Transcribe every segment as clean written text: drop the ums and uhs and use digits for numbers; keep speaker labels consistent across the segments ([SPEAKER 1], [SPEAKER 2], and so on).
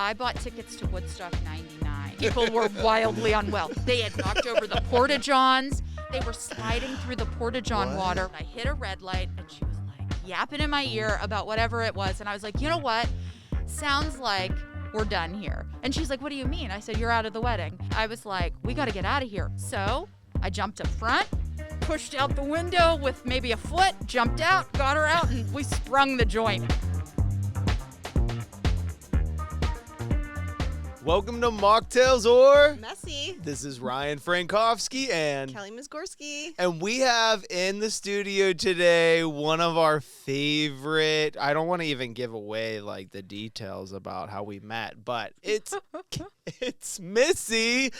[SPEAKER 1] I bought tickets to Woodstock 99. People were wildly unwell. They had knocked over the porta-johns. They were sliding through the porta-john water. I hit a red light, and she was like yapping in my ear about whatever it was. And I was like, you know what? Sounds like we're done here. And she's like, what do you mean? I said, you're out of the wedding. I was like, we got to get out of here. So I jumped up front, pushed out the window with maybe a foot, jumped out, got her out, and we sprung the joint.
[SPEAKER 2] Welcome to Mocktails or
[SPEAKER 3] Messy.
[SPEAKER 2] This is Ryan Frankowski and
[SPEAKER 3] Kelly Mizgorski.
[SPEAKER 2] And we have in the studio today one of our favorite, I don't want to even give away like the details about how we met, but it's Missy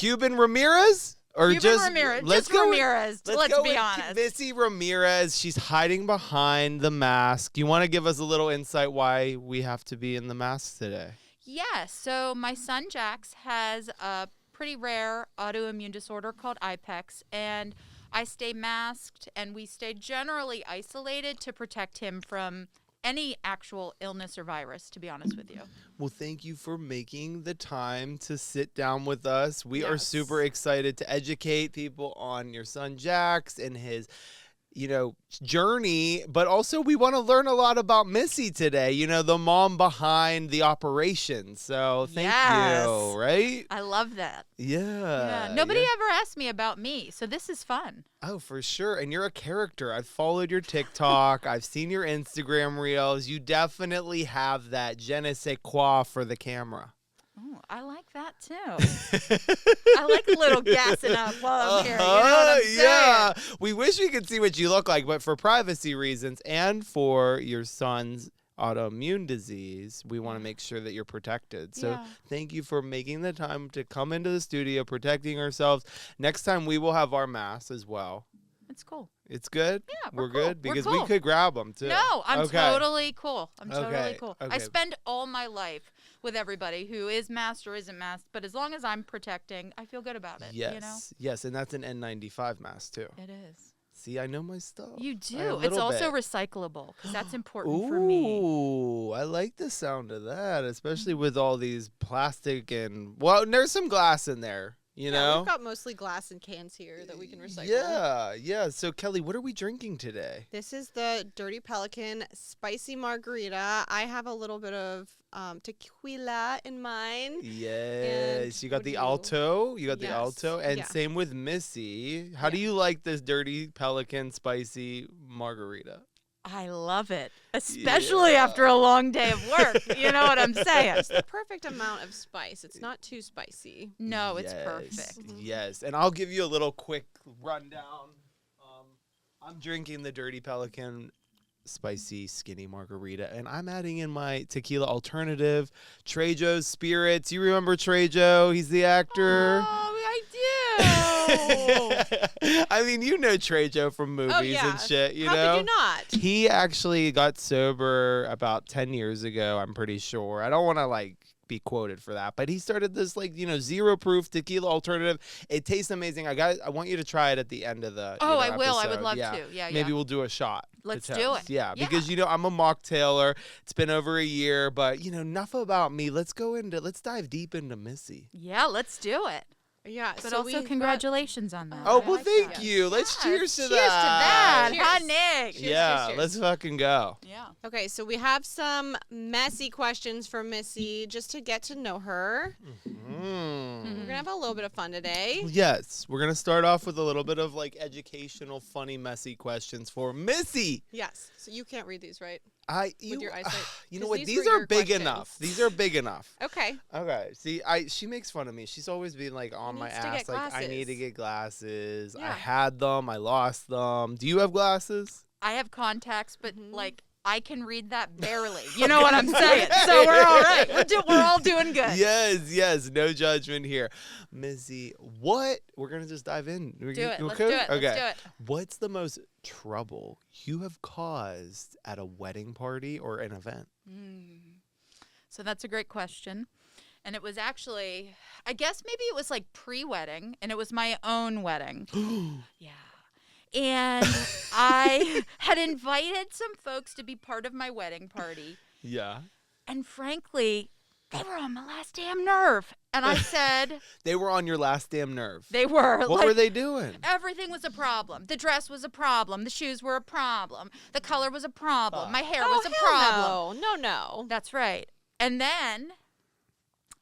[SPEAKER 2] Ramirez. Or
[SPEAKER 1] Ramirez.
[SPEAKER 2] Let's
[SPEAKER 1] just
[SPEAKER 2] go
[SPEAKER 1] Ramirez. Let's be honest.
[SPEAKER 2] Missy Ramirez. She's hiding behind the mask. Do you want to give us a little insight why we have to be in the mask today?
[SPEAKER 1] Yeah, so my son Jax has a pretty rare autoimmune disorder called IPEX, and I stay masked, and we stay generally isolated to protect him from any actual illness or virus, to be honest with you.
[SPEAKER 2] Well, thank you for making the time to sit down with us. We are
[SPEAKER 1] Yes.
[SPEAKER 2] super excited to educate people on your son Jax and his journey, but also we want to learn a lot about Missy today, the mom behind the operation. So thank you, right?
[SPEAKER 1] I love that.
[SPEAKER 2] Yeah.
[SPEAKER 1] Nobody ever asked me about me, so this is fun.
[SPEAKER 2] Oh, for sure. And you're a character. I've followed your TikTok. I've seen your Instagram reels. You definitely have that je ne sais quoi for the camera.
[SPEAKER 1] Oh, I like that too. I like a little gassing up while I'm here. You know what I'm saying?
[SPEAKER 2] Yeah. We wish we could see what you look like, but for privacy reasons and for your son's autoimmune disease, we want to make sure that you're protected. So thank you for making the time to come into the studio, protecting ourselves. Next time we will have our masks as well.
[SPEAKER 1] It's cool.
[SPEAKER 2] It's good?
[SPEAKER 1] Yeah,
[SPEAKER 2] we're
[SPEAKER 1] cool.
[SPEAKER 2] good? Because
[SPEAKER 1] We're cool.
[SPEAKER 2] we could grab them too.
[SPEAKER 1] No, I'm
[SPEAKER 2] Okay.
[SPEAKER 1] totally cool. I'm totally
[SPEAKER 2] Okay,
[SPEAKER 1] cool.
[SPEAKER 2] okay.
[SPEAKER 1] I spend all my life with everybody who is masked or isn't masked, but as long as I'm protecting, I feel good about it.
[SPEAKER 2] Yes, yes, and that's an N95 mask too.
[SPEAKER 1] It is.
[SPEAKER 2] See, I know my stuff.
[SPEAKER 1] You
[SPEAKER 2] A
[SPEAKER 1] do. It's
[SPEAKER 2] little
[SPEAKER 1] also
[SPEAKER 2] bit.
[SPEAKER 1] recyclable because that's important for me.
[SPEAKER 2] Ooh, I like the sound of that, especially with all these plastic and, well, there's some glass in there, you know?
[SPEAKER 3] We've got mostly glass and cans here that we can recycle.
[SPEAKER 2] Yeah. So, Kelly, what are we drinking today?
[SPEAKER 3] This is the Dirty Pelican Spicy Margarita. I have a little bit of tequila in mine.
[SPEAKER 2] Yes, you got
[SPEAKER 3] what
[SPEAKER 2] the
[SPEAKER 3] do you-
[SPEAKER 2] Alto. You got the
[SPEAKER 3] Yes,
[SPEAKER 2] Alto. And
[SPEAKER 3] yeah.
[SPEAKER 2] same with Missy. How do you like this Dirty Pelican Spicy Margarita?
[SPEAKER 1] I love it, especially after a long day of work. You know what I'm saying?
[SPEAKER 3] It's the perfect amount of spice. It's not too spicy.
[SPEAKER 1] No, it's
[SPEAKER 2] Yes,
[SPEAKER 1] perfect.
[SPEAKER 2] Yes, and I'll give you a little quick rundown. I'm drinking the Dirty Pelican Spicy Skinny Margarita, and I'm adding in my tequila alternative, Trejo's Spirits. You remember Trejo? He's the actor.
[SPEAKER 1] Oh, I do.
[SPEAKER 2] I mean, you know Trejo from movies and shit, you
[SPEAKER 3] How
[SPEAKER 2] know?
[SPEAKER 3] could you not?
[SPEAKER 2] He actually got sober about 10 years ago, I'm pretty sure. I don't want to, be quoted for that, but he started this, zero proof tequila alternative. It tastes amazing. I want you to try it at the end of the
[SPEAKER 1] Oh, I will. I
[SPEAKER 2] episode.
[SPEAKER 1] would love to. Yeah,
[SPEAKER 2] Maybe we'll do a shot.
[SPEAKER 1] Let's
[SPEAKER 2] to
[SPEAKER 1] do
[SPEAKER 2] toast.
[SPEAKER 1] it.
[SPEAKER 2] Yeah,
[SPEAKER 1] Yeah.
[SPEAKER 2] because, I'm a mocktailer. It's been over a year, but, enough about me. Let's dive deep into Missy.
[SPEAKER 1] Yeah, let's do it.
[SPEAKER 3] Yeah.
[SPEAKER 1] But
[SPEAKER 3] so
[SPEAKER 1] also,
[SPEAKER 3] we've
[SPEAKER 1] congratulations on that.
[SPEAKER 2] Oh,
[SPEAKER 3] I
[SPEAKER 2] well,
[SPEAKER 3] like
[SPEAKER 2] thank
[SPEAKER 3] that.
[SPEAKER 2] you. Let's cheers to
[SPEAKER 1] Cheers
[SPEAKER 2] that.
[SPEAKER 1] to that,
[SPEAKER 3] Cheers.
[SPEAKER 1] honey.
[SPEAKER 3] Cheers,
[SPEAKER 2] Yeah,
[SPEAKER 3] cheers.
[SPEAKER 2] let's fucking go.
[SPEAKER 1] Yeah.
[SPEAKER 3] Okay, so we have some messy questions for Missy just to get to know her. We're going to have a little bit of fun today.
[SPEAKER 2] Yes, we're going to start off with a little bit of educational, funny, messy questions for Missy.
[SPEAKER 3] Yes. So you can't read these, right?
[SPEAKER 2] You,
[SPEAKER 3] your eyesight?
[SPEAKER 2] you know
[SPEAKER 3] 'Cause
[SPEAKER 2] what?
[SPEAKER 3] these
[SPEAKER 2] These
[SPEAKER 3] were
[SPEAKER 2] are
[SPEAKER 3] your
[SPEAKER 2] big
[SPEAKER 3] questions.
[SPEAKER 2] enough. These are big enough.
[SPEAKER 3] Okay.
[SPEAKER 2] Okay. See, she makes fun of me. She's always been on my
[SPEAKER 3] needs to
[SPEAKER 2] ass.
[SPEAKER 3] get
[SPEAKER 2] I need to
[SPEAKER 3] glasses.
[SPEAKER 2] get glasses. I
[SPEAKER 3] Yeah.
[SPEAKER 2] had them. I lost them. Do you have glasses?
[SPEAKER 1] I have contacts, but
[SPEAKER 3] Mhm.
[SPEAKER 1] I can read that barely. You know what I'm saying? So we're all right. We're all doing good.
[SPEAKER 2] Yes. No judgment here. Missy, we're going to just dive in.
[SPEAKER 1] Do it. Let's
[SPEAKER 2] okay?
[SPEAKER 1] do it.
[SPEAKER 2] Okay.
[SPEAKER 1] Let's do it.
[SPEAKER 2] What's the most trouble you have caused at a wedding party or an event?
[SPEAKER 1] So that's a great question. And it was actually, I guess maybe it was pre-wedding, and it was my own wedding. Yeah. And I had invited some folks to be part of my wedding party.
[SPEAKER 2] Yeah.
[SPEAKER 1] And frankly, they were on my last damn nerve. And I said,
[SPEAKER 2] They were on your last damn nerve.
[SPEAKER 1] they were.
[SPEAKER 2] What
[SPEAKER 1] like,
[SPEAKER 2] were they doing?
[SPEAKER 1] Everything was a problem. The dress was a problem. The shoes were a problem. The color was a problem. My hair was a problem.
[SPEAKER 3] No.
[SPEAKER 1] That's right. And then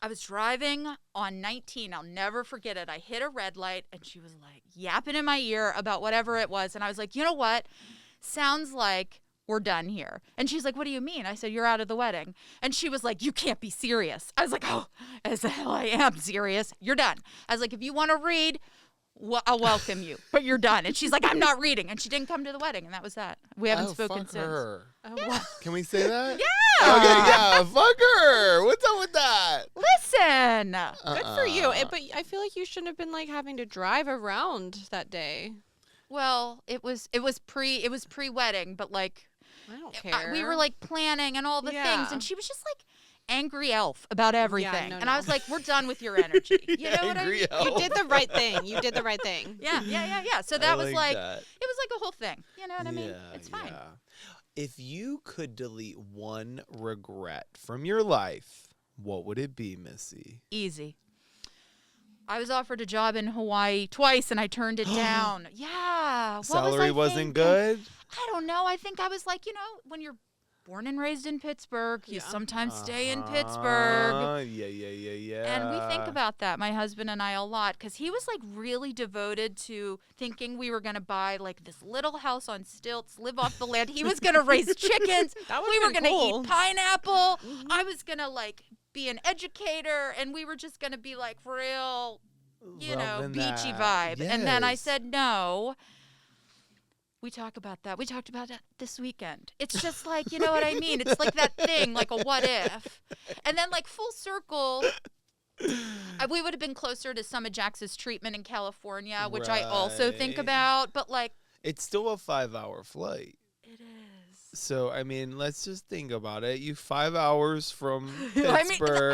[SPEAKER 1] I was driving on 19. I'll never forget it. I hit a red light, and she was like yapping in my ear about whatever it was. And I was like, you know what? Sounds like we're done here. And she's like, what do you mean? I said, you're out of the wedding. And she was like, you can't be serious. I was like, oh, as the hell I am serious. You're done. I was like, if you want to read, I'll welcome you, but you're done. And she's like, I'm not reading. And she didn't come to the wedding, and that was that. We haven't spoken
[SPEAKER 2] fuck
[SPEAKER 1] since.
[SPEAKER 2] Her.
[SPEAKER 3] Oh,
[SPEAKER 1] Yeah.
[SPEAKER 3] wow.
[SPEAKER 2] Can we say that?
[SPEAKER 1] Yeah.
[SPEAKER 2] Okay, yeah, fuck her. What's up with that?
[SPEAKER 1] Listen.
[SPEAKER 3] Good for you. But I feel like you shouldn't have been like having to drive around that day.
[SPEAKER 1] Well, it was pre-wedding, but like
[SPEAKER 3] I don't care.
[SPEAKER 1] we were like planning and all the
[SPEAKER 3] Yeah.
[SPEAKER 1] things, and she was just like angry elf about everything.
[SPEAKER 3] no,
[SPEAKER 1] and
[SPEAKER 3] no.
[SPEAKER 1] I was like, we're done with your energy. You know what I mean?
[SPEAKER 2] Angry elf.
[SPEAKER 3] You did the right thing. You did the right thing.
[SPEAKER 1] Yeah. So that was like
[SPEAKER 2] that.
[SPEAKER 1] it was like a whole thing. You know what I mean?
[SPEAKER 2] Yeah,
[SPEAKER 1] It's fine.
[SPEAKER 2] yeah. If you could delete one regret from your life, what would it be, Missy?
[SPEAKER 1] Easy. I was offered a job in Hawaii twice, and I turned it down. Yeah. What
[SPEAKER 2] Salary
[SPEAKER 1] was I
[SPEAKER 2] wasn't
[SPEAKER 1] thinking?
[SPEAKER 2] good?
[SPEAKER 1] I don't know. I think I was like, when you're born and raised in Pittsburgh, you
[SPEAKER 3] Yeah.
[SPEAKER 1] sometimes stay in Pittsburgh.
[SPEAKER 2] Yeah.
[SPEAKER 1] And we think about that, my husband and I, a lot, because he was like really devoted to thinking we were going to buy like this little house on stilts, live off the land. He was going to raise chickens.
[SPEAKER 3] That
[SPEAKER 1] We were
[SPEAKER 3] going
[SPEAKER 1] going
[SPEAKER 3] to
[SPEAKER 1] to eat pineapple. I was going to like be an educator, and we were just going to be like real,
[SPEAKER 2] Loving
[SPEAKER 1] beachy
[SPEAKER 2] that.
[SPEAKER 1] vibe. And then I
[SPEAKER 2] Yes.
[SPEAKER 1] said no. We talk about that. We talked about it this weekend. It's just like, you know what I mean? It's like that thing, like a what if. And then like full circle, we would have been closer to some of Jax's treatment in California, which I also think
[SPEAKER 2] Right.
[SPEAKER 1] about. But like,
[SPEAKER 2] It's still a 5-hour flight.
[SPEAKER 1] it is.
[SPEAKER 2] So, I mean, let's just think about it. You 5 hours from Pittsburgh.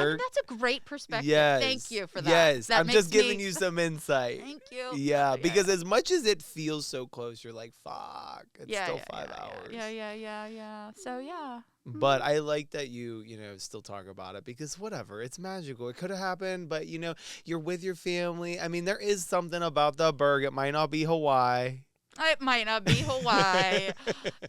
[SPEAKER 1] I mean, that's a great perspective.
[SPEAKER 2] Yes.
[SPEAKER 1] Thank you for that.
[SPEAKER 2] Yes.
[SPEAKER 1] That
[SPEAKER 2] I'm
[SPEAKER 1] makes
[SPEAKER 2] just giving
[SPEAKER 1] me-
[SPEAKER 2] you some insight.
[SPEAKER 1] Thank you.
[SPEAKER 2] Yeah, because as much as it feels so close, you're like, fuck, it's still 5 hours.
[SPEAKER 1] Yeah. So, yeah.
[SPEAKER 2] But I like that you still talk about it because whatever, it's magical. It could have happened, but you're with your family. I mean, there is something about the Berg. It might not be Hawaii.
[SPEAKER 1] It might not be Hawaii,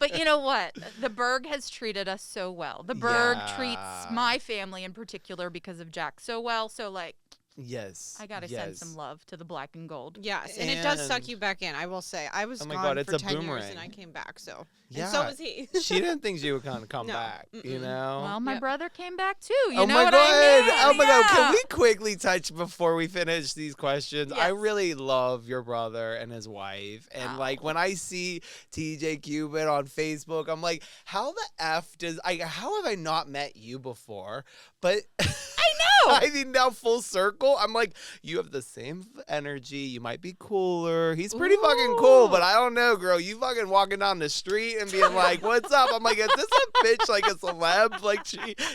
[SPEAKER 1] but you know what? The Berg has treated us so well. The Berg treats my family in particular because of Jack so well. So, like,
[SPEAKER 2] Yes.
[SPEAKER 1] I got to send some love to the black and gold.
[SPEAKER 3] Yes, and it does suck
[SPEAKER 2] And-
[SPEAKER 3] you back in. I will say, I was
[SPEAKER 2] Oh my
[SPEAKER 3] gone
[SPEAKER 2] God, it's
[SPEAKER 3] for
[SPEAKER 2] a
[SPEAKER 3] 10 years
[SPEAKER 2] boomerang.
[SPEAKER 3] and I came back. So,
[SPEAKER 2] Yeah.
[SPEAKER 3] and so was he.
[SPEAKER 2] She didn't think she would kind of come
[SPEAKER 3] No.
[SPEAKER 2] back, you
[SPEAKER 3] Mm-mm.
[SPEAKER 2] know?
[SPEAKER 1] Well, my
[SPEAKER 3] Yep.
[SPEAKER 1] brother came back too. You
[SPEAKER 2] Oh
[SPEAKER 1] know
[SPEAKER 2] my
[SPEAKER 1] what
[SPEAKER 2] God.
[SPEAKER 1] I mean?
[SPEAKER 2] Oh my God. Can
[SPEAKER 1] Yeah.
[SPEAKER 2] we quickly touch before we finish these questions? I
[SPEAKER 1] Yes.
[SPEAKER 2] really love your brother and his wife. And like
[SPEAKER 1] Oh.
[SPEAKER 2] when I see TJ Cuban on Facebook, I'm like, how the F how have I not met you before? But
[SPEAKER 1] I know.
[SPEAKER 2] I mean, now full circle, I'm like, you have the same energy. You might be cooler. He's pretty fucking cool, but I don't know, girl. You fucking walking down the street and being like, what's up? I'm like, is this a bitch like a celeb? Like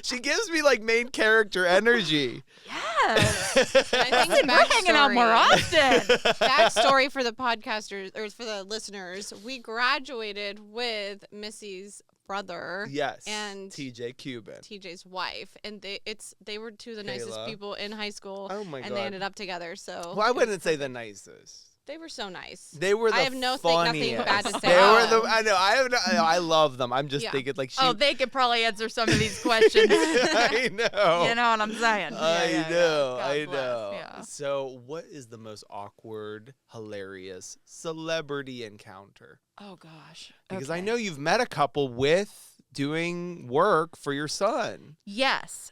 [SPEAKER 2] she gives me like main character energy.
[SPEAKER 1] Yes.
[SPEAKER 3] I think
[SPEAKER 1] Listen, we're hanging out more often.
[SPEAKER 3] Backstory for the podcasters or for the listeners: we graduated with Missy's brother,
[SPEAKER 2] Yes.
[SPEAKER 3] and
[SPEAKER 2] TJ Cuban.
[SPEAKER 3] TJ's wife, and they were two of the nicest
[SPEAKER 2] Kayla.
[SPEAKER 3] people in high school.
[SPEAKER 2] Oh my
[SPEAKER 3] and
[SPEAKER 2] God.
[SPEAKER 3] they ended up together. So
[SPEAKER 2] Well, I wouldn't say the nicest.
[SPEAKER 3] they were so nice.
[SPEAKER 2] They were the
[SPEAKER 3] I have nothing
[SPEAKER 2] funniest.
[SPEAKER 3] bad to say
[SPEAKER 2] They
[SPEAKER 3] about
[SPEAKER 2] were
[SPEAKER 3] them.
[SPEAKER 2] I know. I love them. I'm just
[SPEAKER 3] Yeah.
[SPEAKER 2] thinking like she.
[SPEAKER 1] Oh, they could probably answer some of these questions.
[SPEAKER 2] I know.
[SPEAKER 1] You know what I'm saying?
[SPEAKER 2] I know.
[SPEAKER 1] God
[SPEAKER 2] I
[SPEAKER 1] bless,
[SPEAKER 2] know.
[SPEAKER 1] yeah.
[SPEAKER 2] So, what is the most awkward, hilarious celebrity encounter?
[SPEAKER 1] Oh gosh.
[SPEAKER 2] Because
[SPEAKER 1] Okay.
[SPEAKER 2] I know you've met a couple with doing work for your son.
[SPEAKER 1] Yes.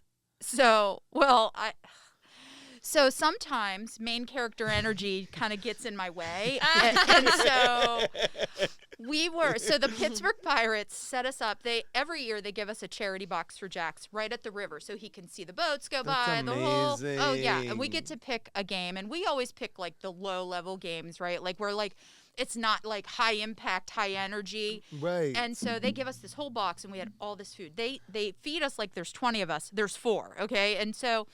[SPEAKER 1] So sometimes main character energy kind of gets in my way. and so the Pittsburgh Pirates set us up. Every year they give us a charity box for Jax right at the river so he can see the boats go
[SPEAKER 2] That's
[SPEAKER 1] by.
[SPEAKER 2] amazing.
[SPEAKER 1] Oh yeah. And we get to pick a game, and we always pick like the low level games, right? Like we're like, it's not like high impact, high energy.
[SPEAKER 2] Right.
[SPEAKER 1] And so they give us this whole box, and we had all this food. They feed us like there's 20 of us. There's 4, okay? And so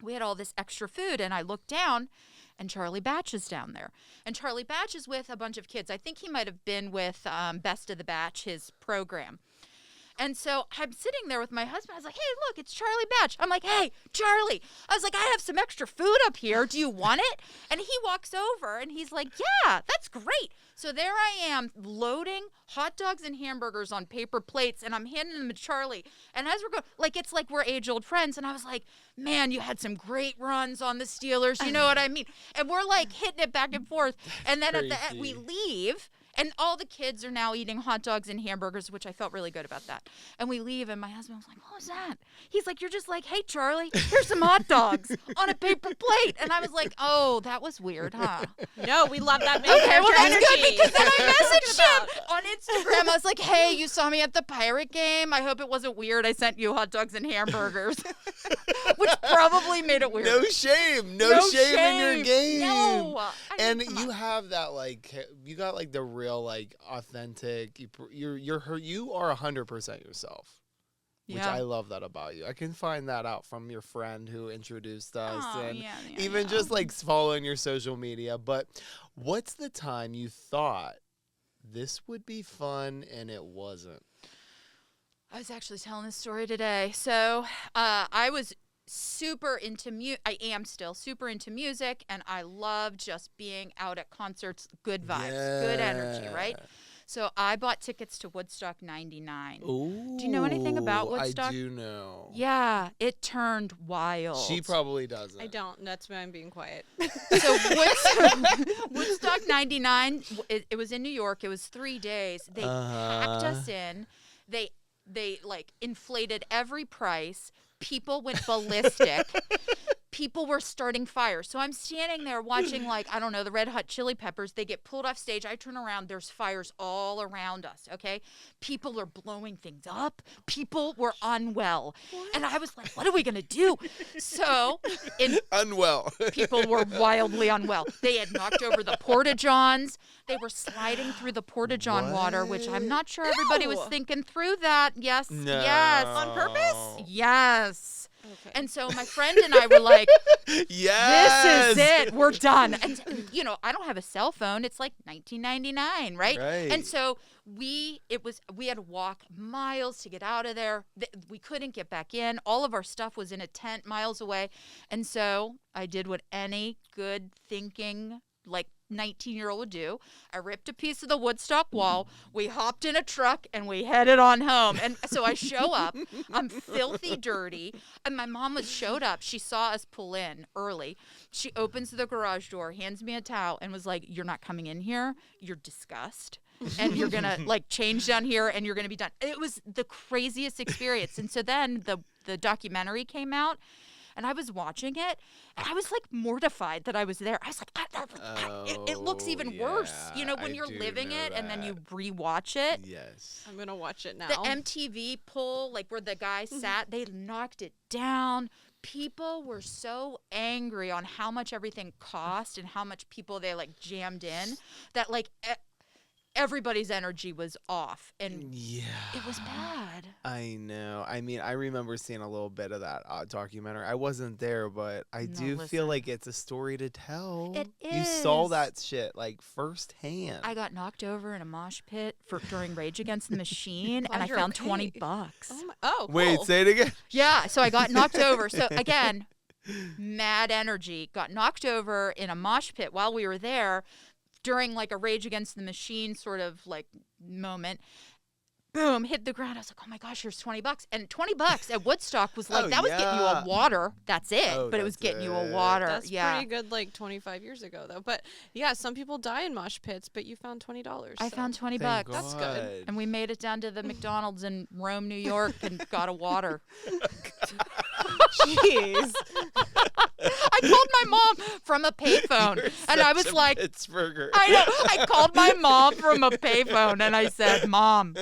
[SPEAKER 1] we had all this extra food, and I looked down, and Charlie Batch is down there. And Charlie Batch is with a bunch of kids. I think he might have been with Best of the Batch, his program. And so I'm sitting there with my husband. I was like, hey, look, it's Charlie Batch. I'm like, hey, Charlie. I was like, I have some extra food up here. Do you want it? And he walks over and he's like, yeah, that's great. So there I am loading hot dogs and hamburgers on paper plates, and I'm handing them to Charlie. And as we're going, like, it's like we're age-old friends. And I was like, man, you had some great runs on the Steelers. You know what I mean? And we're like hitting it back and forth. And then at the end, we leave. And all the kids are now eating hot dogs and hamburgers, which I felt really good about that. And we leave, and my husband was like, what was that? He's like, you're just like, hey, Charlie, here's some hot dogs on a paper plate. And I was like, oh, that was weird, huh?
[SPEAKER 3] No, we love that.
[SPEAKER 1] Okay, well, that's good, because then I messaged him on Instagram. I was like, hey, you saw me at the Pirate game. I hope it wasn't weird. I sent you hot dogs and hamburgers, which probably made it weird.
[SPEAKER 2] No shame. No shame in your game.
[SPEAKER 1] No.
[SPEAKER 2] And you have that, like, you got, like, the real, like, authentic, you are 100% yourself, which I love that about you. I can find that out from your friend who introduced us, and even just, like, following your social media. But what's the time you thought this would be fun and it wasn't?
[SPEAKER 1] I was actually telling this story today. So I was super into I am still super into music, and I love just being out at concerts. Good vibes, good energy, right? So I bought tickets to Woodstock 99.
[SPEAKER 2] Ooh,
[SPEAKER 1] do you know anything about Woodstock?
[SPEAKER 2] I do know.
[SPEAKER 1] Yeah, it turned wild.
[SPEAKER 2] She probably doesn't.
[SPEAKER 3] I don't. That's why I'm being quiet.
[SPEAKER 1] So Woodstock 99, it was in New York. It was 3 days. They packed us in. They like inflated every price. People went ballistic. People were starting fires. So I'm standing there watching, like, I don't know, the Red Hot Chili Peppers. They get pulled off stage. I turn around. There's fires all around us, okay? People are blowing things up. People were unwell. What? And I was like, what are we going to do? So
[SPEAKER 2] unwell.
[SPEAKER 1] People were wildly unwell. They had knocked over the porta-johns. They were sliding through the porta-john water, which I'm not sure everybody was thinking through that. Yes.
[SPEAKER 2] No.
[SPEAKER 1] Yes.
[SPEAKER 3] On purpose?
[SPEAKER 1] Yes.
[SPEAKER 3] Okay.
[SPEAKER 1] And so my friend and I were like,
[SPEAKER 2] yes,
[SPEAKER 1] this is it. We're done. And, you know, I don't have a cell phone. It's like 1999, right? And so we had to walk miles to get out of there. We couldn't get back in. All of our stuff was in a tent miles away. And so I did what any good thinking, like, 19-year-old would do. I ripped a piece of the Woodstock wall. We hopped in a truck and we headed on home. And so I show up. I'm filthy dirty. And my mom showed up. She saw us pull in early. She opens the garage door, hands me a towel, and was like, you're not coming in here. You're disgust. And you're going to, like, change down here and you're going to be done. It was the craziest experience. And so then the documentary came out. And I was watching it, and I was, like, mortified that I was there. I was like, it looks even worse, you know, when you're living it and then you rewatch it.
[SPEAKER 2] Yes.
[SPEAKER 3] I'm going to watch it now.
[SPEAKER 1] The MTV poll, like, where the guy sat, they knocked it down. People were so angry on how much everything cost and how much people they, like, jammed in that, like, everybody's energy was off, and it was bad.
[SPEAKER 2] I know. I mean, I remember seeing a little bit of that documentary. I wasn't there, but I feel like it's a story to tell.
[SPEAKER 1] It is.
[SPEAKER 2] You saw that shit, like, firsthand.
[SPEAKER 1] I got knocked over in a mosh pit during Rage Against the Machine, and I found $20.
[SPEAKER 3] Cool.
[SPEAKER 2] Wait, say it again.
[SPEAKER 1] Yeah, so I got knocked over. So again, mad energy. Got knocked over in a mosh pit while we were there. During, like, a Rage Against the Machine sort of, like, moment, boom, hit the ground. I was like, oh my gosh, here's $20. And $20 at Woodstock was like, that was getting you a water. That's it. But it was getting you a water.
[SPEAKER 3] That's pretty good, like, 25 years ago, though. But, yeah, some people die in mosh pits, but you found $20.
[SPEAKER 1] I found $20.
[SPEAKER 3] That's good.
[SPEAKER 1] And we made it down to the McDonald's in Rome, New York, and got a water.
[SPEAKER 3] Jeez.
[SPEAKER 1] I called my mom from a payphone, and I was like,
[SPEAKER 2] Pittsburgher.
[SPEAKER 1] I know. I called my mom from a payphone, and I said, Mom,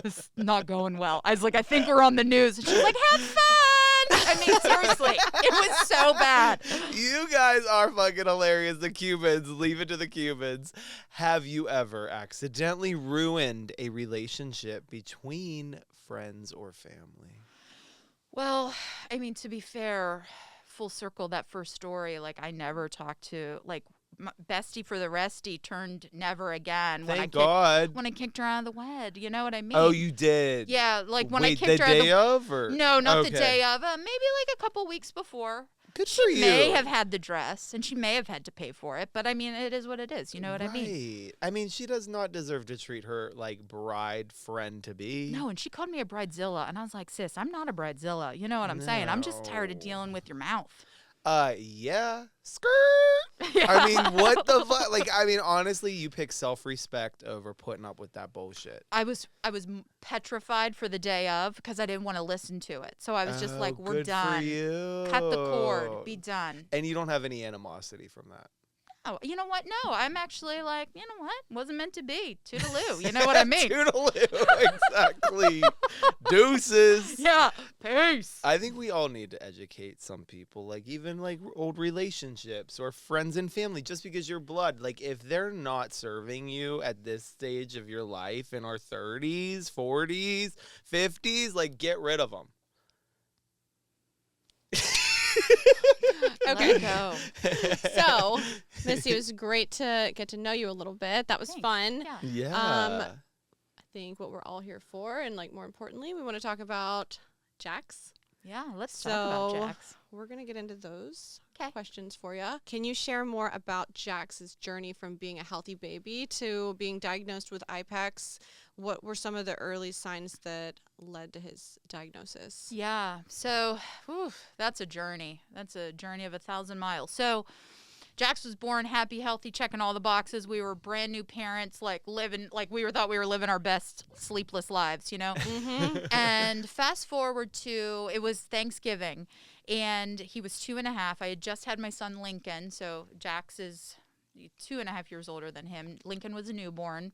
[SPEAKER 1] this is not going well. I was like, I think we're on the news. And she's like, have fun. I mean, seriously, it was so bad.
[SPEAKER 2] You guys are fucking hilarious. The Cubans. Leave it to the Cubans. Have you ever accidentally ruined a relationship between friends or family?
[SPEAKER 1] Well, I mean, to be fair, full circle, that first story, like, I never talked to, like, bestie for the restie turned never again.
[SPEAKER 2] Thank God.
[SPEAKER 1] When I kicked her out of the wed. You know what I mean?
[SPEAKER 2] Oh, you did?
[SPEAKER 1] Yeah, like when
[SPEAKER 2] Wait,
[SPEAKER 1] I kicked
[SPEAKER 2] the
[SPEAKER 1] her out
[SPEAKER 2] day of? Or?
[SPEAKER 1] No, not
[SPEAKER 2] okay.
[SPEAKER 1] the day of. Maybe like a couple weeks before.
[SPEAKER 2] Good for you.
[SPEAKER 1] She may have had the dress, and she may have had to pay for it, but I mean, it is what it is. You know what I mean?
[SPEAKER 2] Right. I mean, she does not deserve to treat her like bride friend to be.
[SPEAKER 1] No, and she called me a bridezilla, and I was like, sis, I'm not a bridezilla. You know what I'm saying? I'm just tired of dealing with your mouth.
[SPEAKER 2] Yeah. Skirt. I mean, what the fuck? Like, I mean, honestly, you pick self-respect over putting up with that bullshit.
[SPEAKER 1] I was petrified for the day of because I didn't want to listen to it. So I was just like, we're done.
[SPEAKER 2] For you.
[SPEAKER 1] Cut the cord. Be done.
[SPEAKER 2] And you don't have any animosity from that.
[SPEAKER 1] Oh, you know what? No, I'm actually like, you know what? Wasn't meant to be. Toodaloo. You know what I mean?
[SPEAKER 2] Toodaloo. Exactly. Deuces.
[SPEAKER 1] Yeah. Peace.
[SPEAKER 2] I think we all need to educate some people, like even like old relationships or friends and family, just because you're blood. Like if they're not serving you at this stage of your life in our 30s, 40s, 50s, like get rid of them.
[SPEAKER 3] Okay.
[SPEAKER 1] Let go.
[SPEAKER 3] So, Missy, it was great to get to know you a little bit. That was
[SPEAKER 1] Thanks.
[SPEAKER 3] fun.
[SPEAKER 1] Yeah.
[SPEAKER 2] Yeah.
[SPEAKER 3] I think what we're all here for, and like more importantly, we want to talk about Jax.
[SPEAKER 1] Yeah, let's talk about Jax.
[SPEAKER 3] We're going to get into those
[SPEAKER 1] 'Kay.
[SPEAKER 3] questions for you. Can you share more about Jax's journey from being a healthy baby to being diagnosed with IPEX? What were some of the early signs that led to his diagnosis?
[SPEAKER 1] Yeah. So, that's a journey. That's a journey of 1,000 miles. So, Jax was born happy, healthy, checking all the boxes. We were brand new parents, like living, like thought we were living our best sleepless lives, you know?
[SPEAKER 3] Mm-hmm.
[SPEAKER 1] And fast forward to, it was Thanksgiving, and he was 2.5. I had just had my son Lincoln, so Jax is 2.5 years older than him. Lincoln was a newborn.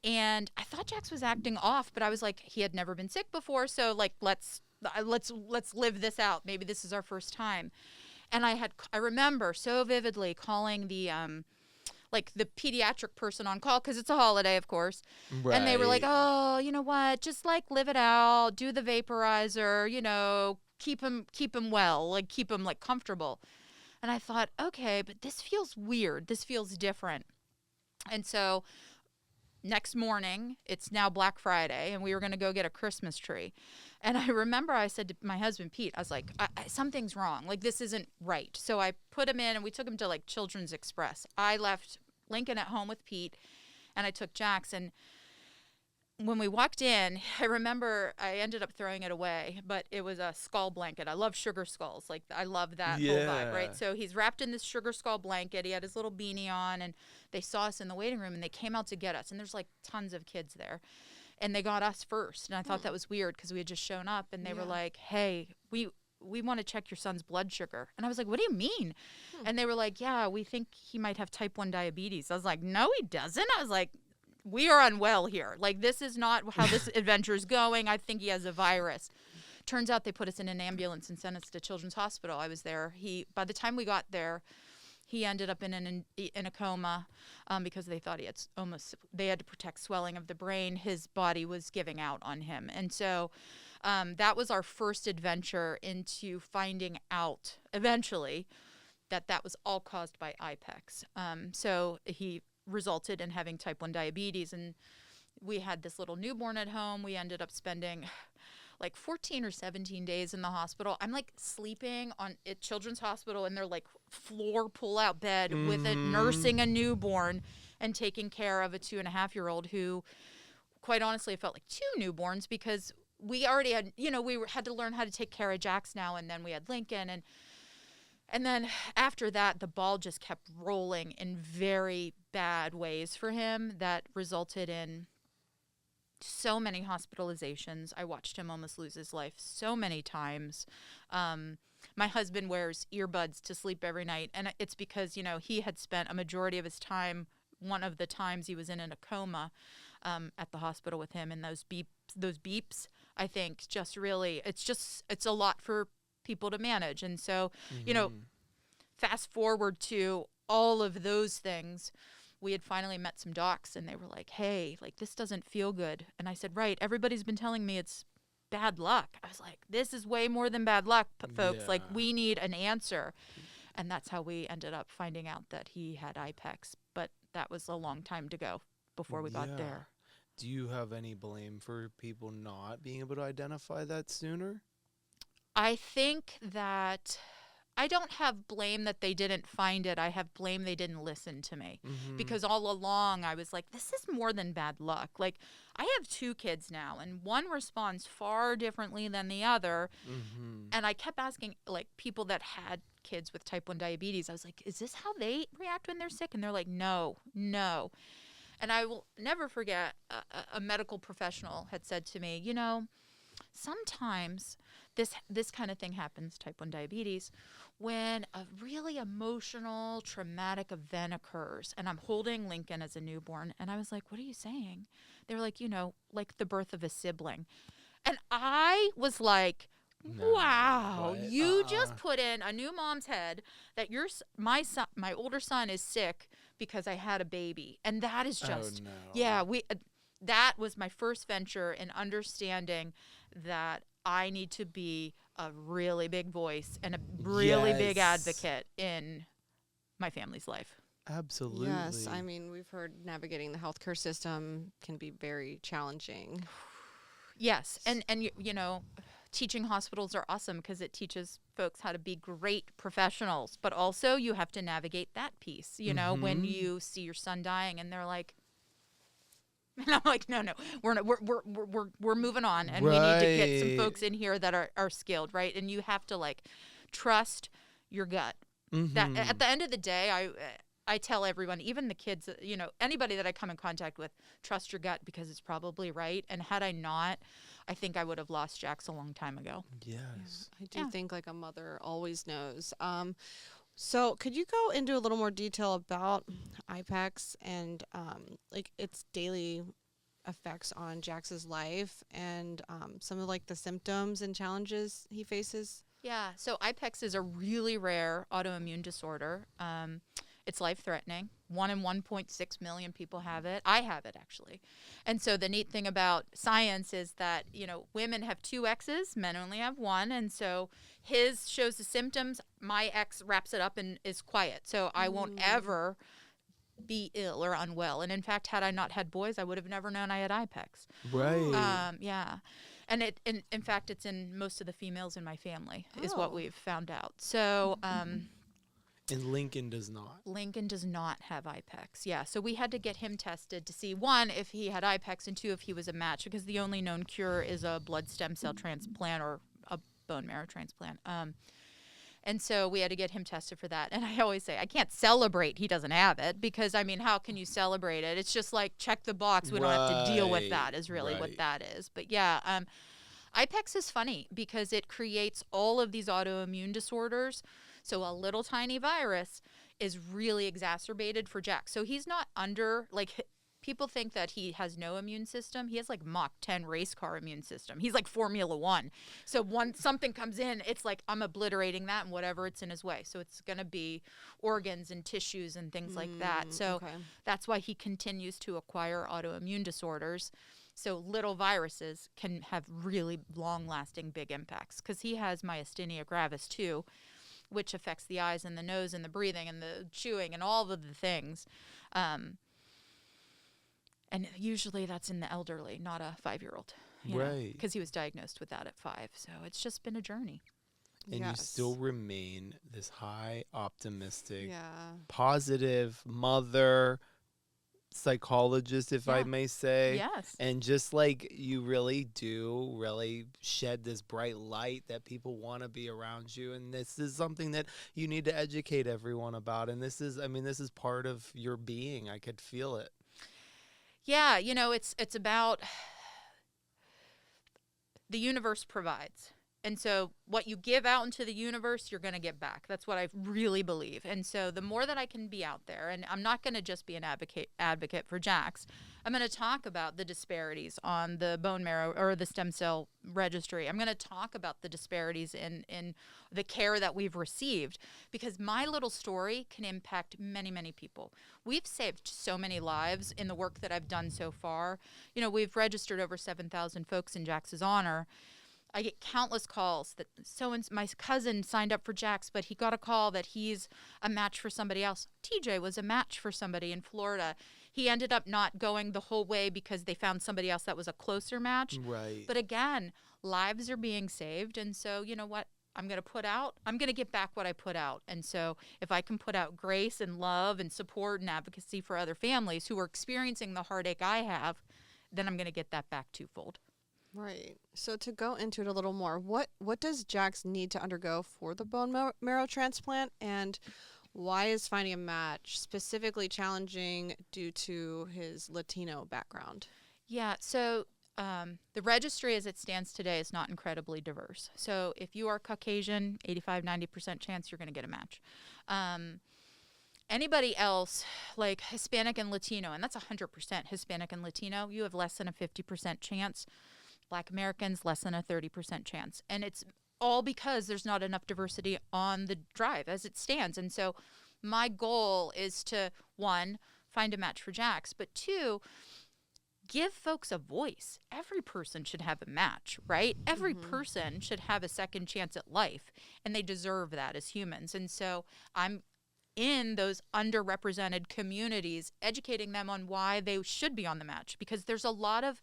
[SPEAKER 1] And I thought Jax was acting off, but I was like, he had never been sick before, so like let's live this out. Maybe this is our first time. And I remember so vividly calling the the pediatric person on call, because it's a holiday, of course.
[SPEAKER 2] Right.
[SPEAKER 1] And they were like, oh, you know what? Just like live it out, do the vaporizer, you know, keep him well, like keep him like comfortable. And I thought, okay, but this feels weird. This feels different. And so next morning, it's now Black Friday, and we were going to go get a Christmas tree. And I remember I said to my husband, Pete, I was like, something's wrong. Like, this isn't right. So I put him in, and we took him to, like, Children's Express. I left Lincoln at home with Pete, and I took Jax. And when we walked in, I remember I ended up throwing it away, but it was a skull blanket. I love sugar skulls. Like, I love that whole vibe, right? So he's wrapped in this sugar skull blanket. He had his little beanie on, and they saw us in the waiting room, and they came out to get us. And there's, like, tons of kids there. And they got us first. And I thought that was weird because we had just shown up, and they were like, hey, we want to check your son's blood sugar. And I was like, what do you mean? And they were like, yeah, we think he might have type 1 diabetes. I was like, no, he doesn't. I was like, we are unwell here. Like, this is not how this adventure is going. I think he has a virus. Turns out they put us in an ambulance and sent us to Children's Hospital. I was there. By the time we got there, he ended up in a coma because they thought they had to protect swelling of the brain. His body was giving out on him. And so that was our first adventure into finding out eventually that was all caused by IPEX. So he resulted in having type 1 diabetes, and we had this little newborn at home. We ended up spending like 14 or 17 days in the hospital. I'm like sleeping at Children's Hospital in their like floor pull-out bed with a nursing a newborn and taking care of a 2.5-year-old who, quite honestly, it felt like 2 newborns because we already had, had to learn how to take care of Jax now, and then we had Lincoln, and then after that, the ball just kept rolling in very bad ways for him that resulted in so many hospitalizations. I watched him almost lose his life so many times. My husband wears earbuds to sleep every night, and it's because, he had spent a majority of his time, one of the times he was in a coma at the hospital with him, and those beeps, I think, just really, it's a lot for people to manage. And so, fast forward to all of those things, we had finally met some docs, and they were like, hey, like, this doesn't feel good. And I said, right, everybody's been telling me it's bad luck. I was like, this is way more than bad luck, folks.
[SPEAKER 2] Yeah.
[SPEAKER 1] Like, we need an answer. And that's how we ended up finding out that he had IPEX. But that was a long time to go before we got there.
[SPEAKER 2] Do you have any blame for people not being able to identify that sooner?
[SPEAKER 1] I think that I don't have blame that they didn't find it. I have blame they didn't listen to me. Because all along I was like, this is more than bad luck. Like, I have 2 kids now, and one responds far differently than the other. And I kept asking, like, people that had kids with type 1 diabetes, I was like, is this how they react when they're sick? And they're like, no. And I will never forget a medical professional had said to me, you know, sometimes this kind of thing happens, type 1 diabetes, when a really emotional, traumatic event occurs. And I'm holding Lincoln as a newborn. And I was like, what are you saying? They were like, you know, like the birth of a sibling. And I was like, wow, you just put in a new mom's head that my older son is sick because I had a baby. And that is just, that was my first venture in understanding that I need to be a really big voice and a really big advocate in my family's life.
[SPEAKER 2] Absolutely.
[SPEAKER 3] Yes, I mean, we've heard navigating the healthcare system can be very challenging.
[SPEAKER 1] Yes, and you know, teaching hospitals are awesome because it teaches folks how to be great professionals, but also you have to navigate that piece, you know, when you see your son dying and they're like, and I'm like, no, we're moving on, and we need to get some folks in here that are skilled, right? And you have to like trust your gut. That at the end of the day, I tell everyone, even the kids, you know, anybody that I come in contact with, trust your gut because it's probably right. And had I not, I think I would have lost Jax a long time ago.
[SPEAKER 2] Yes.
[SPEAKER 3] I do think like a mother always knows. So could you go into a little more detail about IPEX and like its daily effects on Jax's life and some of like the symptoms and challenges he faces?
[SPEAKER 1] Yeah, so IPEX is a really rare autoimmune disorder. It's life-threatening. 1 in 1.6 million people have it. I have it, actually. And so the neat thing about science is that, you know, women have 2 X's, men only have 1. And so his shows the symptoms. My X wraps it up and is quiet. So I won't ever be ill or unwell. And in fact, had I not had boys, I would have never known I had IPEX.
[SPEAKER 2] Right.
[SPEAKER 1] Yeah. And in fact, it's in most of the females in my family is what we've found out. So,
[SPEAKER 2] and Lincoln does not.
[SPEAKER 1] Lincoln does not have IPEX. Yeah, so we had to get him tested to see, 1, if he had IPEX, and 2, if he was a match, because the only known cure is a blood stem cell transplant or a bone marrow transplant. And so we had to get him tested for that. And I always say, I can't celebrate he doesn't have it because, I mean, how can you celebrate it? It's just like, check the box. We don't have to deal with that is really what that is. But yeah, IPEX is funny because it creates all of these autoimmune disorders. So a little tiny virus is really exacerbated for Jax. So he's not under, like, people think that he has no immune system. He has like Mach 10 race car immune system. He's like Formula 1. So once something comes in, it's like I'm obliterating that and whatever it's in his way. So it's going to be organs and tissues and things like that. So that's why he continues to acquire autoimmune disorders. So little viruses can have really long-lasting big impacts because he has myasthenia gravis too, which affects the eyes and the nose and the breathing and the chewing and all of the things. And usually that's in the elderly, not a 5-year-old.
[SPEAKER 2] Right.
[SPEAKER 1] Because he was diagnosed with that at 5. So it's just been a journey.
[SPEAKER 2] And you still remain this high, optimistic,
[SPEAKER 3] Yeah.
[SPEAKER 2] positive mother, psychologist, if I may say.
[SPEAKER 1] Yes.
[SPEAKER 2] And just like you really do shed this bright light that people want to be around you. And this is something that you need to educate everyone about. And this is part of your being. I could feel it.
[SPEAKER 1] Yeah, you know, it's about the universe provides. And so what you give out into the universe, you're going to get back. That's what I really believe. And so the more that I can be out there, and I'm not going to just be an advocate for Jax. I'm going to talk about the disparities on the bone marrow or the stem cell registry. I'm going to talk about the disparities in the care that we've received because my little story can impact many, many people. We've saved so many lives in the work that I've done so far. You know, we've registered over 7,000 folks in Jax's honor. I get countless calls that my cousin signed up for Jax, but he got a call that he's a match for somebody else. TJ was a match for somebody in Florida. He ended up not going the whole way because they found somebody else that was a closer match.
[SPEAKER 2] Right.
[SPEAKER 1] But again, lives are being saved. And so, you know what? I'm going to get back what I put out. And so if I can put out grace and love and support and advocacy for other families who are experiencing the heartache I have, then I'm going to get that back twofold.
[SPEAKER 3] Right. So to go into it a little more, what does Jax need to undergo for the bone marrow transplant, and why is finding a match specifically challenging due to his Latino background?
[SPEAKER 1] Yeah, so the registry as it stands today is not incredibly diverse. So if you are Caucasian, 85-90% chance you're going to get a match. Anybody else, like Hispanic and Latino, and that's 100% Hispanic and Latino, you have less than a 50% chance. Black Americans, less than a 30% chance. And it's all because there's not enough diversity on the drive as it stands. And so my goal is to, 1, find a match for Jax, but 2, give folks a voice. Every person should have a match, right? Every person should have a second chance at life, and they deserve that as humans. And so I'm in those underrepresented communities, educating them on why they should be on the match, because there's a lot of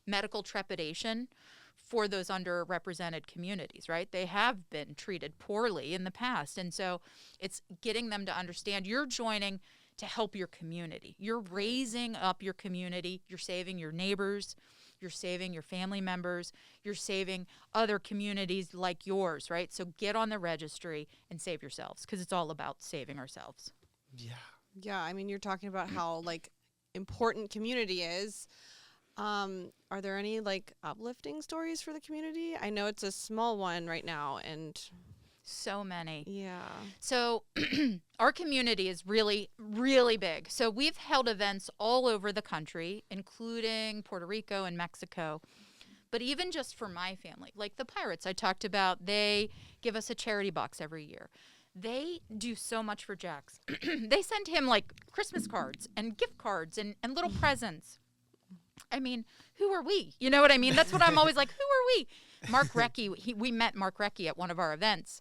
[SPEAKER 1] medical trepidation for those underrepresented communities, right? They have been treated poorly in the past. And so it's getting them to understand you're joining to help your community. You're raising up your community. You're saving your neighbors. You're saving your family members. You're saving other communities like yours, right? So get on the registry and save yourselves, because it's all about saving ourselves.
[SPEAKER 2] Yeah.
[SPEAKER 3] Yeah, I mean, you're talking about how, like, important community is. Are there any, like, uplifting stories for the community? I know it's a small one right now, and
[SPEAKER 1] so many.
[SPEAKER 3] Yeah.
[SPEAKER 1] So our community is really, really big. So we've held events all over the country, including Puerto Rico and Mexico. But even just for my family, like the Pirates I talked about, they give us a charity box every year. They do so much for Jax. They send him like Christmas cards and gift cards and little presents. I mean, who are we? You know what I mean? That's what I'm always like, who are we? Mark Recchi, we met Mark Recchi at one of our events.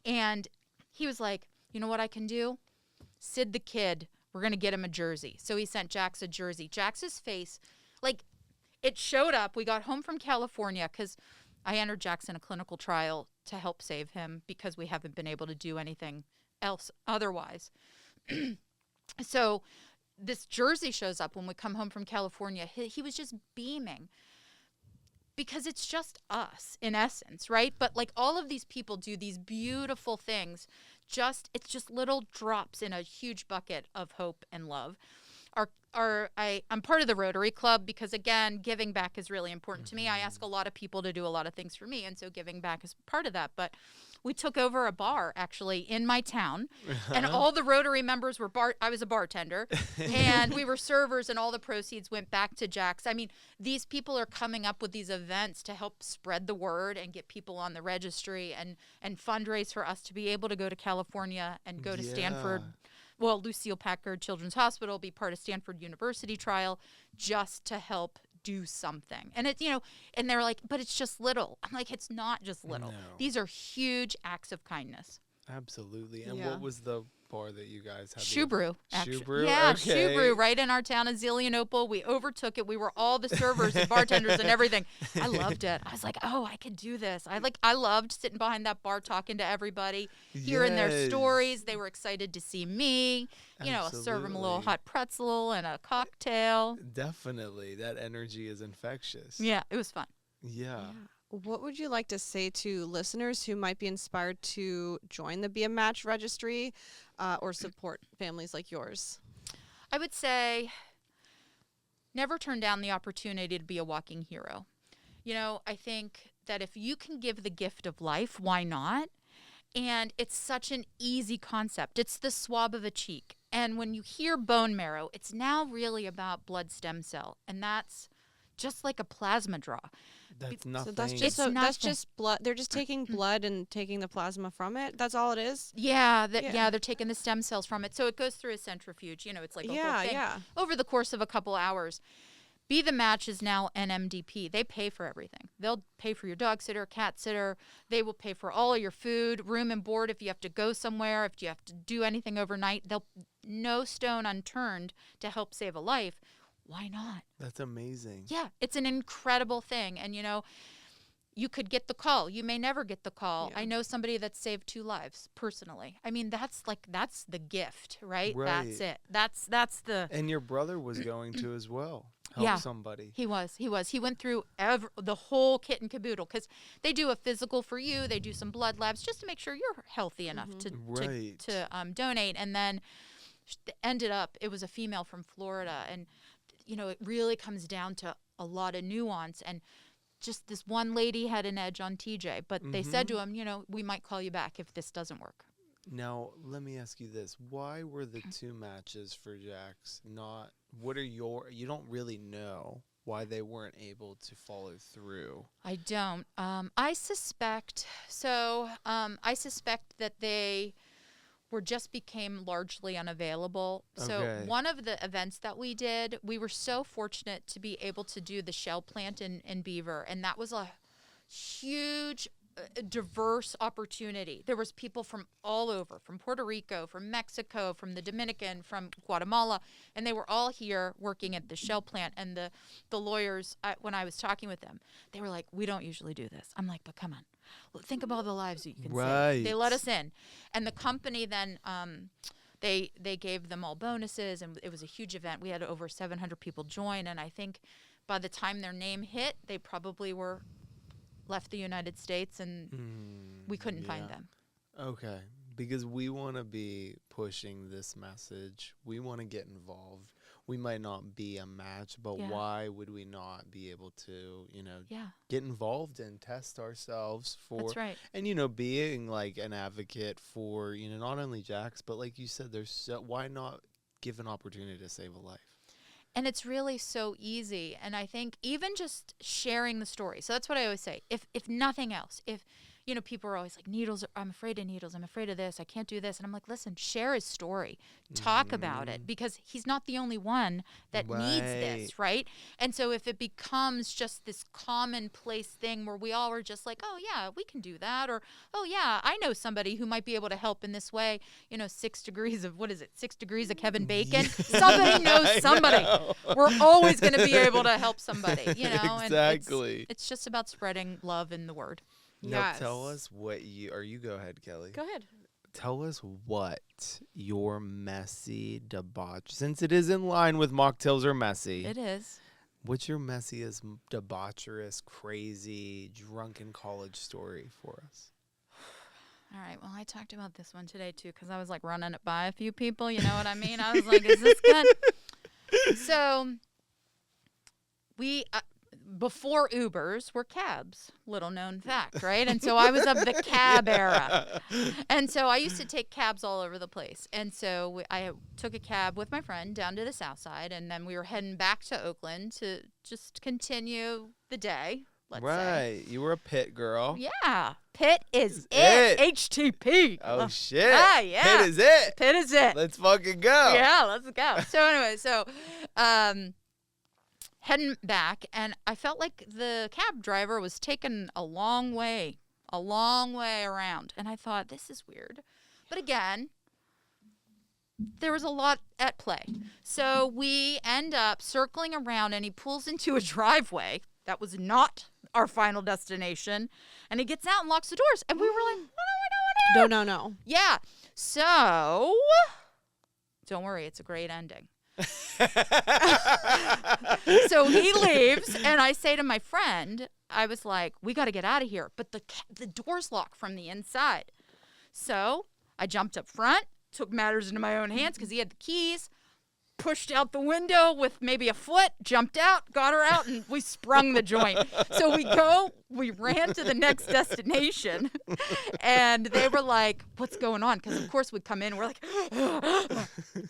[SPEAKER 1] And he was like, you know what I can do? Sid the Kid, we're going to get him a jersey. So he sent Jax a jersey. Jax's face, like, it showed up. We got home from California because I entered Jax in a clinical trial to help save him because we haven't been able to do anything else otherwise. So this jersey shows up when we come home from California. He was just beaming because it's just us in essence, right? But like all of these people do these beautiful things. It's just little drops in a huge bucket of hope and love. I'm part of the Rotary Club because, again, giving back is really important to me. I ask a lot of people to do a lot of things for me, and so giving back is part of that. But we took over a bar, actually, in my town, and all the Rotary members were I was a bartender, and we were servers, and all the proceeds went back to Jax. I mean, these people are coming up with these events to help spread the word and get people on the registry and fundraise for us to be able to go to California and go to Stanford. Well, Lucille Packard Children's Hospital, be part of Stanford University trial just to help do something. And it's, and they're like, but it's just little. I'm like, it's not just little.
[SPEAKER 2] No.
[SPEAKER 1] These are huge acts of kindness.
[SPEAKER 2] Absolutely. And what was the bar that you guys had?
[SPEAKER 1] Shoe Brew, actually.
[SPEAKER 2] Shoe Brew?
[SPEAKER 1] Yeah,
[SPEAKER 2] Okay.
[SPEAKER 1] Shoe Brew, right in our town of Zelienople. We overtook it. We were all the servers and bartenders and everything. I loved it. I was like, oh, I could do this. I loved sitting behind that bar talking to everybody, hearing their stories. They were excited to see me. Serve them a little hot pretzel and a cocktail.
[SPEAKER 2] Definitely. That energy is infectious.
[SPEAKER 1] Yeah, it was fun.
[SPEAKER 2] Yeah.
[SPEAKER 3] What would you like to say to listeners who might be inspired to join the Be a Match registry or support families like yours?
[SPEAKER 1] I would say never turn down the opportunity to be a walking hero. I think that if you can give the gift of life, why not? And it's such an easy concept. It's the swab of a cheek. And when you hear bone marrow, it's now really about blood stem cell. And that's just like a plasma draw.
[SPEAKER 2] That's nothing.
[SPEAKER 3] So that's just blood. They're just taking blood and taking the plasma from it. That's all it is.
[SPEAKER 1] Yeah, they're taking the stem cells from it. So it goes through a centrifuge. It's like a whole thing over the course of a couple hours. Be the Match is now NMDP. They pay for everything. They'll pay for your dog sitter, cat sitter. They will pay for all of your food, room and board. If you have to go somewhere, if you have to do anything overnight, they'll no stone unturned to help save a life. Why not?
[SPEAKER 2] That's amazing.
[SPEAKER 1] Yeah, it's an incredible thing. And, you know, you could get the call. You may never get the call.
[SPEAKER 3] Yeah.
[SPEAKER 1] I know somebody that saved 2 lives personally. I mean, that's the gift, right?
[SPEAKER 2] Right.
[SPEAKER 1] That's it. That's the.
[SPEAKER 2] And your brother was going to as well. Help somebody.
[SPEAKER 1] He was. He went through the whole kit and caboodle because they do a physical for you. They do some blood labs just to make sure you're healthy enough to donate. And then ended up, it was a female from Florida. And, you know, it really comes down to a lot of nuance. And just this one lady had an edge on TJ. But they said to him, you know, we might call you back if this doesn't work.
[SPEAKER 2] Now, let me ask you this. Why were the 2 matches for Jax not, you don't really know why they weren't able to follow through?
[SPEAKER 1] I don't. I suspect that they became largely unavailable. So one of the events that we did, we were so fortunate to be able to do the shell plant in Beaver. And that was a huge diverse opportunity. There was people from all over, from Puerto Rico, from Mexico, from the Dominican, from Guatemala, and they were all here working at the shell plant. And the lawyers, when I was talking with them, they were like, we don't usually do this. I'm like, but come on. Think of all the lives that you can save. They let us in. And the company then, they gave them all bonuses, and it was a huge event. We had over 700 people join, and I think by the time their name hit, they probably were left the United States, and we couldn't find them.
[SPEAKER 2] Okay, because we want to be pushing this message. We want to get involved. We might not be a match, but why would we not be able to, you know, get involved and test ourselves for,
[SPEAKER 1] that's right.
[SPEAKER 2] And, you know, being like an advocate for, you know, not only Jax, but like you said, why not give an opportunity to save a life?
[SPEAKER 1] And it's really so easy. And I think even just sharing the story. So that's what I always say. If nothing else, if, you know, people are always like, needles, I'm afraid of needles. I'm afraid of this. I can't do this. And I'm like, listen, share his story. Talk about it, because he's not the only one that needs this, right? And so if it becomes just this commonplace thing where we all are just like, oh, yeah, we can do that. Or, oh, yeah, I know somebody who might be able to help in this way. You know, 6 degrees of, 6 degrees of Kevin Bacon? Somebody knows somebody. We're always going to be able to help somebody, you know?
[SPEAKER 2] Exactly.
[SPEAKER 1] And it's just about spreading love in the word.
[SPEAKER 2] Now tell us what you go ahead, Kelly.
[SPEAKER 3] Go ahead.
[SPEAKER 2] Tell us what your messy debauch, since it is in line with mocktails are messy.
[SPEAKER 1] It is.
[SPEAKER 2] What's your messiest, debaucherous, crazy, drunken college story for us?
[SPEAKER 1] All right. Well, I talked about this one today, too, because I was, like, running it by a few people. You know what I mean? I was like, is this good? So we... before Ubers were cabs, little known fact, right? And so I was of the cab era. And so I used to take cabs all over the place. And so I took a cab with my friend down to the south side, and then we were heading back to Oakland to just continue the day, let's say.
[SPEAKER 2] You were a Pitt girl.
[SPEAKER 1] Yeah. Pitt is it. HTP.
[SPEAKER 2] Oh, shit.
[SPEAKER 1] Yeah.
[SPEAKER 2] Pitt is it.
[SPEAKER 1] Pitt is it.
[SPEAKER 2] Let's fucking go.
[SPEAKER 1] Yeah, let's go. So anyway, heading back, and I felt like the cab driver was taking a long way around. And I thought, this is weird. But again, there was a lot at play. So we end up circling around, and he pulls into a driveway. That was not our final destination. And he gets out and locks the doors. And we were like, what are we doing here?
[SPEAKER 3] No.
[SPEAKER 1] Yeah. So, don't worry, it's a great ending. So he leaves, and I say to my friend, I was like, we got to get out of here. But the door's locked from the inside. So I jumped up front, took matters into my own hands because he had the keys, pushed out the window with maybe a foot, jumped out, got her out, and we sprung the joint. So we ran to the next destination, and they were like, what's going on? Because, of course, we'd come in, we're like,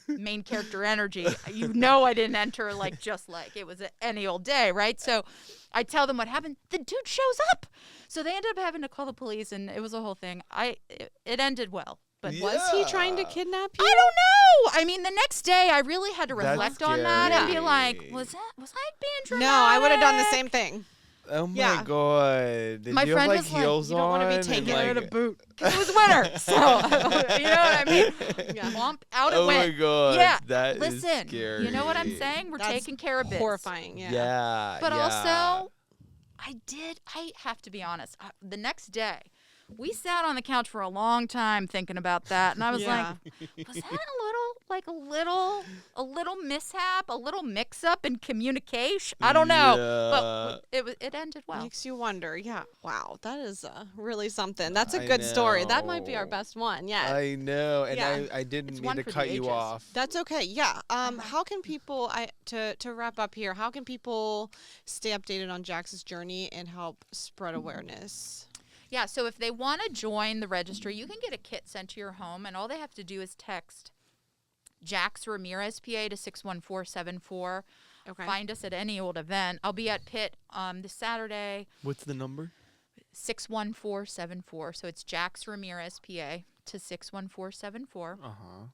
[SPEAKER 1] main character energy. You know I didn't enter just like it was any old day, right? So I tell them what happened. The dude shows up. So they ended up having to call the police, and it was a whole thing. It ended well. But
[SPEAKER 3] Was he trying to kidnap you?
[SPEAKER 1] I don't know. I mean, the next day I really had to
[SPEAKER 2] That's
[SPEAKER 1] reflect on that and be
[SPEAKER 2] scary.
[SPEAKER 1] like, was I being dramatic?
[SPEAKER 3] No, I would have done the same thing.
[SPEAKER 2] Oh my
[SPEAKER 3] Yeah.
[SPEAKER 2] god! Did
[SPEAKER 1] My
[SPEAKER 2] you have
[SPEAKER 1] friend
[SPEAKER 2] like
[SPEAKER 1] was like,
[SPEAKER 2] heels
[SPEAKER 3] you don't wanna be
[SPEAKER 2] on?
[SPEAKER 3] taken
[SPEAKER 2] and,
[SPEAKER 3] out
[SPEAKER 2] like,
[SPEAKER 3] of boot.
[SPEAKER 1] It was winter, so you know what I mean.
[SPEAKER 3] Yeah.
[SPEAKER 1] Womp, out it
[SPEAKER 2] Oh my
[SPEAKER 1] went.
[SPEAKER 2] god!
[SPEAKER 1] Yeah,
[SPEAKER 2] that is
[SPEAKER 1] listen,
[SPEAKER 2] scary.
[SPEAKER 1] you know what I'm saying? We're
[SPEAKER 3] That's
[SPEAKER 1] taking care of biz.
[SPEAKER 3] Horrifying.
[SPEAKER 2] Yeah.
[SPEAKER 3] Yeah.
[SPEAKER 1] But
[SPEAKER 2] yeah.
[SPEAKER 1] also, I have to be honest. The next day, we sat on the couch for a long time thinking about that, and I was
[SPEAKER 3] Yeah.
[SPEAKER 1] like, was that a little mishap, a little mix-up in communication? I don't know, but it ended well.
[SPEAKER 3] Makes you wonder. Yeah. Wow. That is really something. That's a
[SPEAKER 2] I
[SPEAKER 3] good story. That might be our
[SPEAKER 2] know.
[SPEAKER 3] best one. Yeah.
[SPEAKER 2] I know, and
[SPEAKER 3] Yeah.
[SPEAKER 2] I didn't
[SPEAKER 1] It's
[SPEAKER 2] mean
[SPEAKER 1] one
[SPEAKER 2] to
[SPEAKER 1] for the
[SPEAKER 2] cut you
[SPEAKER 1] ages.
[SPEAKER 2] off.
[SPEAKER 3] That's okay. Yeah. How can people to wrap up here, how can people stay updated on Jax's journey and help spread awareness?
[SPEAKER 1] Yeah, so if they want to join the registry, you can get a kit sent to your home, and all they have to do is text Jax Ramirez, PA, to 61474.
[SPEAKER 3] Okay.
[SPEAKER 1] Find us at any old event. I'll be at Pitt this Saturday,
[SPEAKER 2] What's the number?
[SPEAKER 1] 61474. So it's Jax Ramirez, PA, to 61474.
[SPEAKER 2] Uh-huh.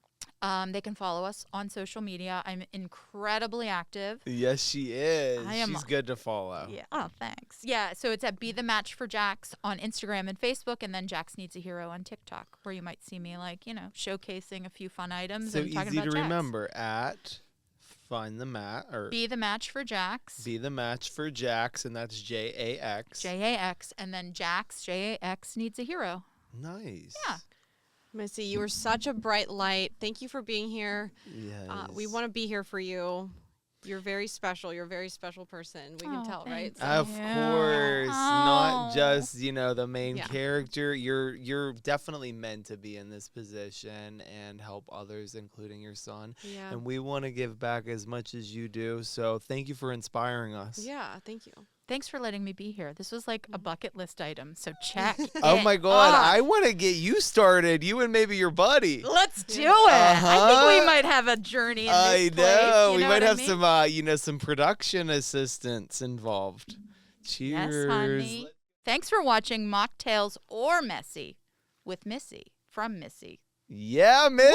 [SPEAKER 1] They can follow us on social media. I'm incredibly active.
[SPEAKER 2] Yes, she is.
[SPEAKER 1] I am-
[SPEAKER 2] She's good to follow.
[SPEAKER 1] Yeah. Oh, thanks. Yeah. So it's at Be the Match for Jax on Instagram and Facebook, and then Jax Needs a Hero on TikTok, where you might see me, showcasing a few fun items
[SPEAKER 2] So
[SPEAKER 1] and talking
[SPEAKER 2] easy
[SPEAKER 1] about
[SPEAKER 2] to
[SPEAKER 1] Jax.
[SPEAKER 2] remember at Find the Mat or
[SPEAKER 1] Be the Match for Jax.
[SPEAKER 2] Be the Match for Jax, and that's JAX.
[SPEAKER 1] JAX, and then Jax JAX Needs a Hero.
[SPEAKER 2] Nice.
[SPEAKER 1] Yeah.
[SPEAKER 3] Missy, you were such a bright light. Thank you for being here.
[SPEAKER 2] Yes.
[SPEAKER 3] We want to be here for you. You're very special. You're a very special person. We can
[SPEAKER 1] Oh,
[SPEAKER 3] tell, right?
[SPEAKER 1] thanks.
[SPEAKER 3] So-
[SPEAKER 2] Of
[SPEAKER 1] Yeah.
[SPEAKER 2] course, not
[SPEAKER 1] Oh.
[SPEAKER 2] just the main
[SPEAKER 3] Yeah.
[SPEAKER 2] character. You're definitely meant to be in this position and help others, including your son.
[SPEAKER 3] yeah.
[SPEAKER 2] And we want to give back as much as you do. So thank you for inspiring us.
[SPEAKER 3] Yeah. Thank you.
[SPEAKER 1] Thanks for letting me be here. This was like a bucket list item, so check.
[SPEAKER 2] Oh
[SPEAKER 1] it
[SPEAKER 2] my God,
[SPEAKER 1] off.
[SPEAKER 2] I want to get you started. You and maybe your buddy.
[SPEAKER 1] Let's do it.
[SPEAKER 2] Uh-huh.
[SPEAKER 1] I think we might have a journey in this
[SPEAKER 2] I
[SPEAKER 1] place.
[SPEAKER 2] know.
[SPEAKER 1] You
[SPEAKER 2] We
[SPEAKER 1] know
[SPEAKER 2] might
[SPEAKER 1] what I
[SPEAKER 2] have
[SPEAKER 1] mean?
[SPEAKER 2] some production assistants involved. Cheers.
[SPEAKER 1] Yes, honey. Thanks for watching Mocktails or Messy with Missy from Missy.
[SPEAKER 2] Yeah, Missy.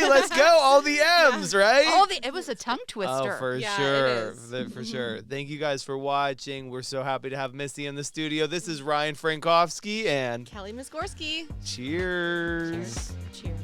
[SPEAKER 2] Let's go. All the M's, right?
[SPEAKER 1] It was a tongue twister.
[SPEAKER 2] Oh, for
[SPEAKER 3] Yeah,
[SPEAKER 2] sure.
[SPEAKER 3] it is.
[SPEAKER 2] For sure. Thank you guys for watching. We're so happy to have Missy in the studio. This is Ryan Frankowski, and
[SPEAKER 3] Kelly Misgorski.
[SPEAKER 2] cheers.
[SPEAKER 1] Cheers.